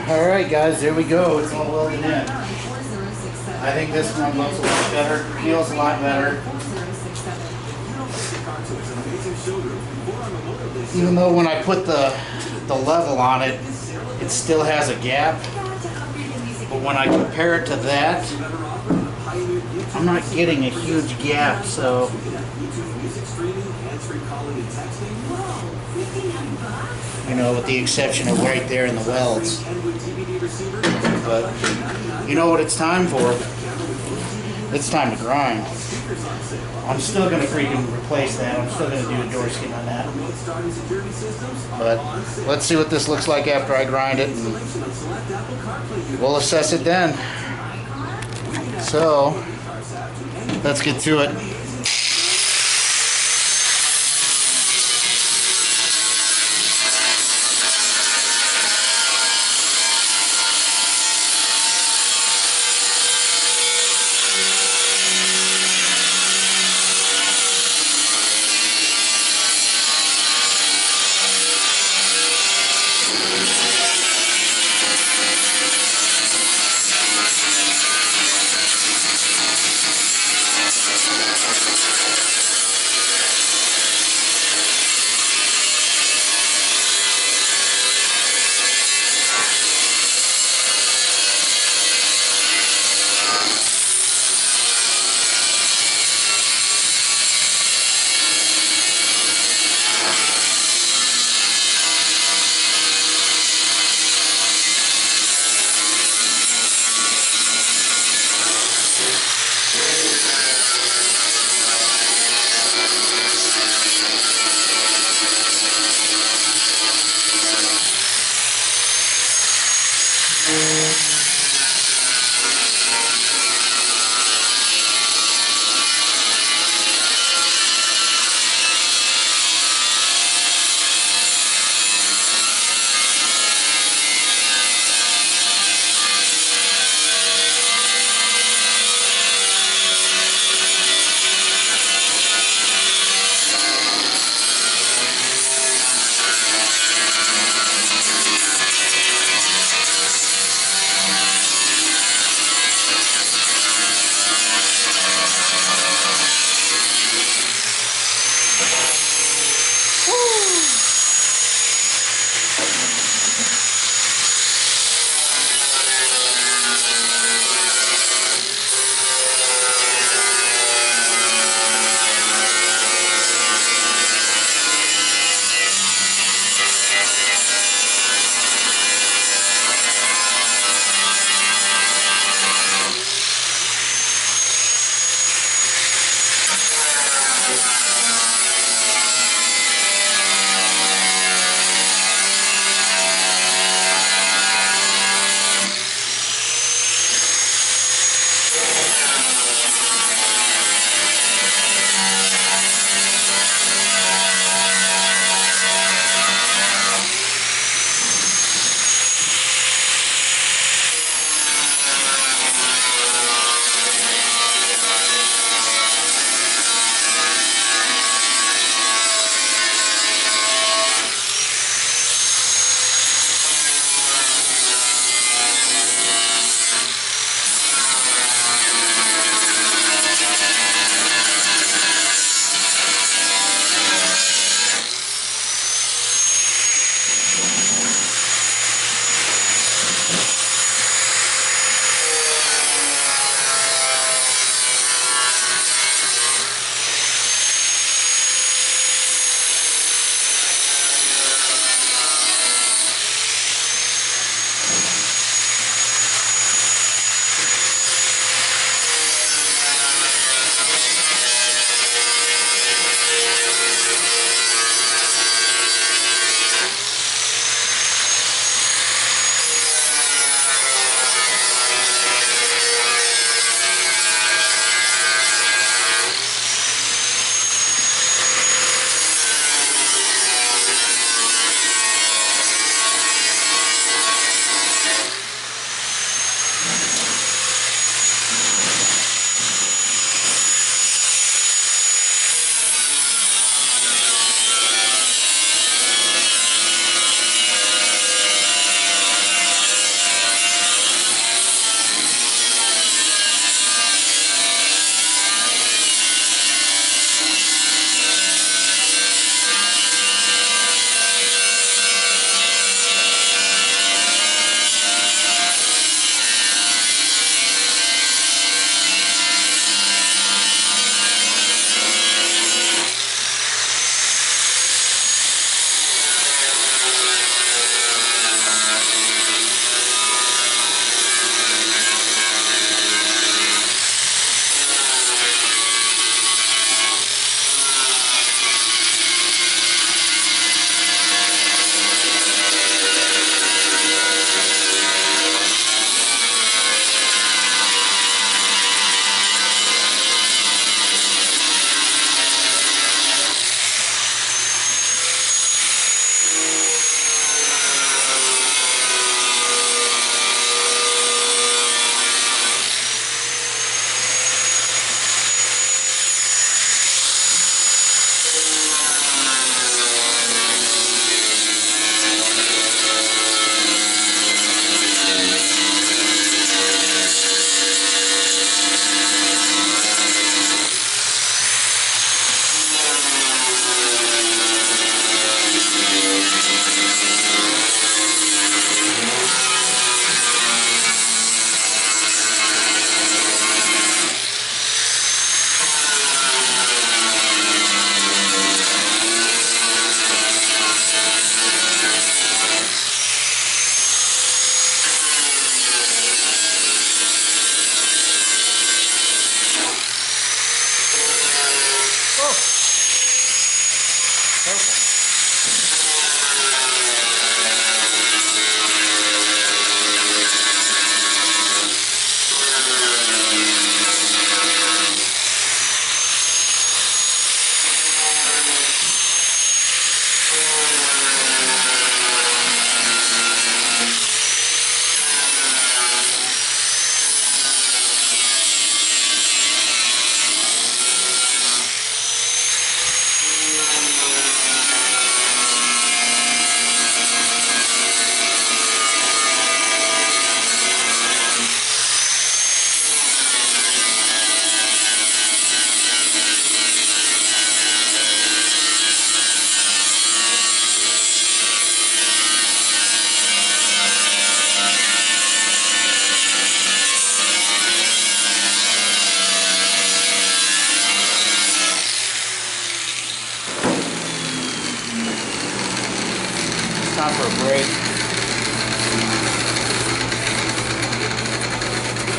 Alright guys, there we go. It's all welded in. I think this one looks a lot better, feels a lot better. Even though when I put the level on it, it still has a gap. But when I compare it to that, I'm not getting a huge gap, so you know, with the exception of right there in the welds. But you know what it's time for? It's time to grind. I'm still going to freaking replace that. I'm still going to do a door skin on that. But let's see what this looks like after I grind it, and we'll assess it then. So let's get to it.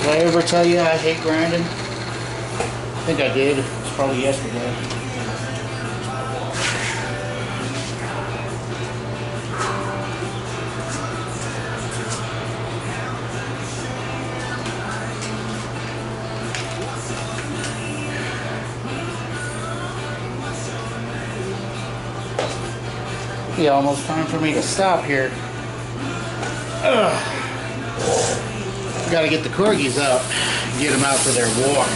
Did I ever tell you I hate grinding? I think I did. It's probably yesterday. Yeah, almost time for me to stop here. Ugh. Got to get the corgis up, get them out for their walk.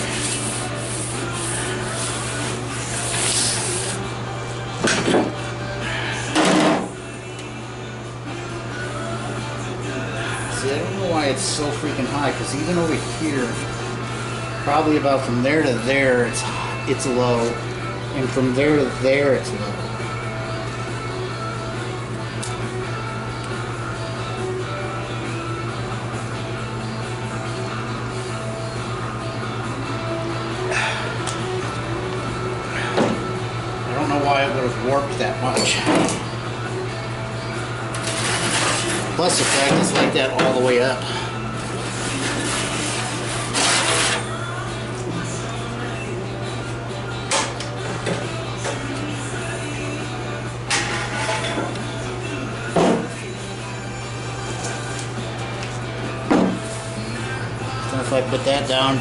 See, I don't know why it's so freaking high, because even over here, probably about from there to there, it's low, and from there to there, it's low. Why it would have warped that much. Plus the fact it's like that all the way up. So if I put that down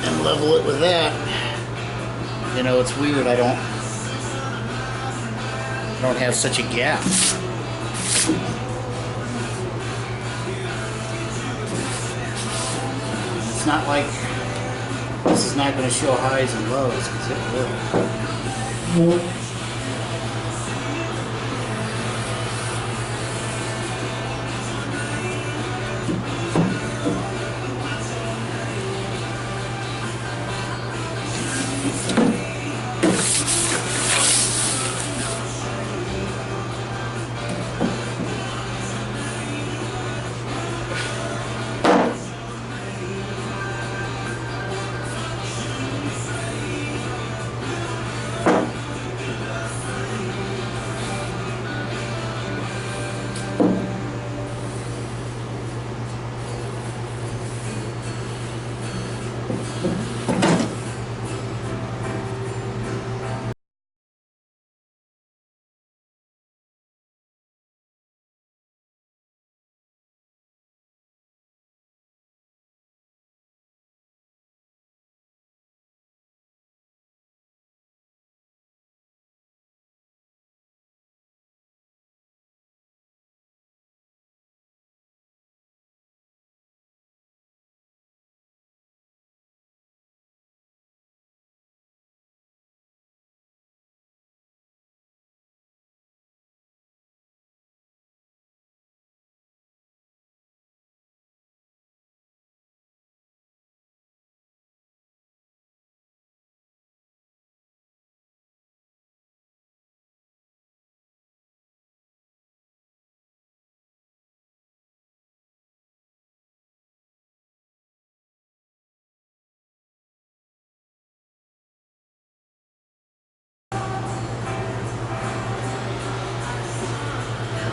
and level it with that, you know, it's weird. I don't have such a gap. It's not like this is not going to show highs and lows, because it will.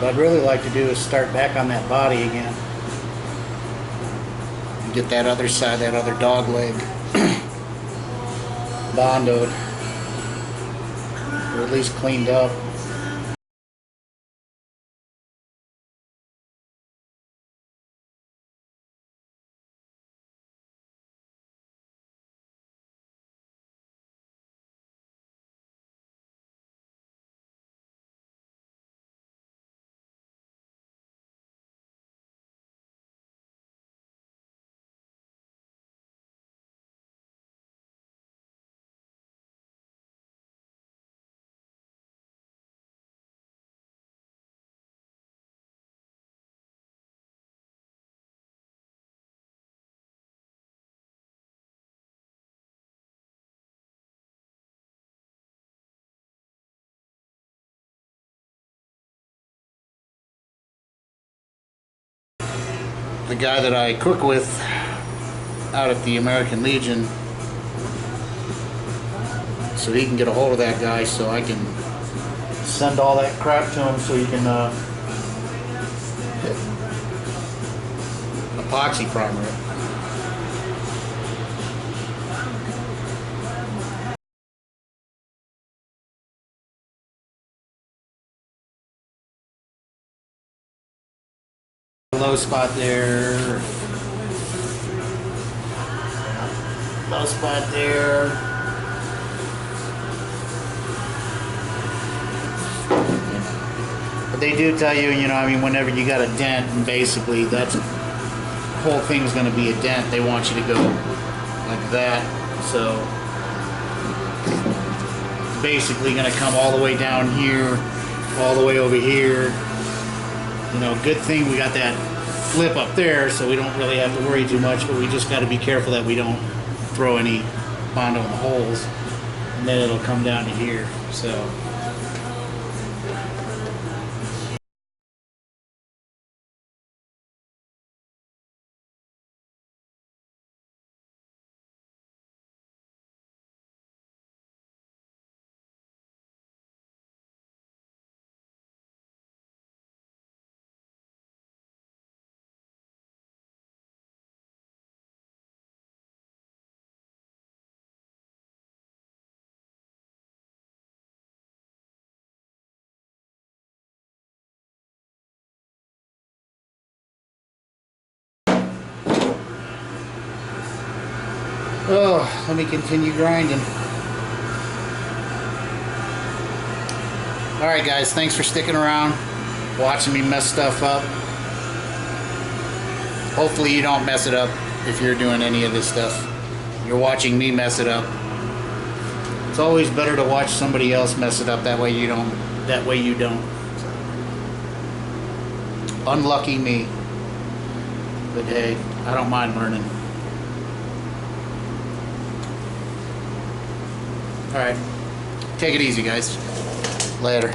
What I'd really like to do is start back on that body again. And get that other side, that other dog leg bondoed. Or at least cleaned up. The guy that I cook with out at the American Legion, so he can get a hold of that guy so I can send all that crap to him so he can epoxy primer it. Low spot there. Low spot there. But they do tell you, I mean, whenever you got a dent, and basically that's whole thing's going to be a dent. They want you to go like that. So it's basically going to come all the way down here, all the way over here. Good thing we got that flip up there, so we don't really have to worry too much, but we just got to be careful that we don't throw any Bondo in the holes, and then it'll come down to here. So oh, let me continue grinding. Alright guys, thanks for sticking around, watching me mess stuff up. Hopefully you don't mess it up if you're doing any of this stuff. You're watching me mess it up. It's always better to watch somebody else mess it up, that way you don't. Unlucky me. But hey, I don't mind learning. Alright. Take it easy, guys. Later.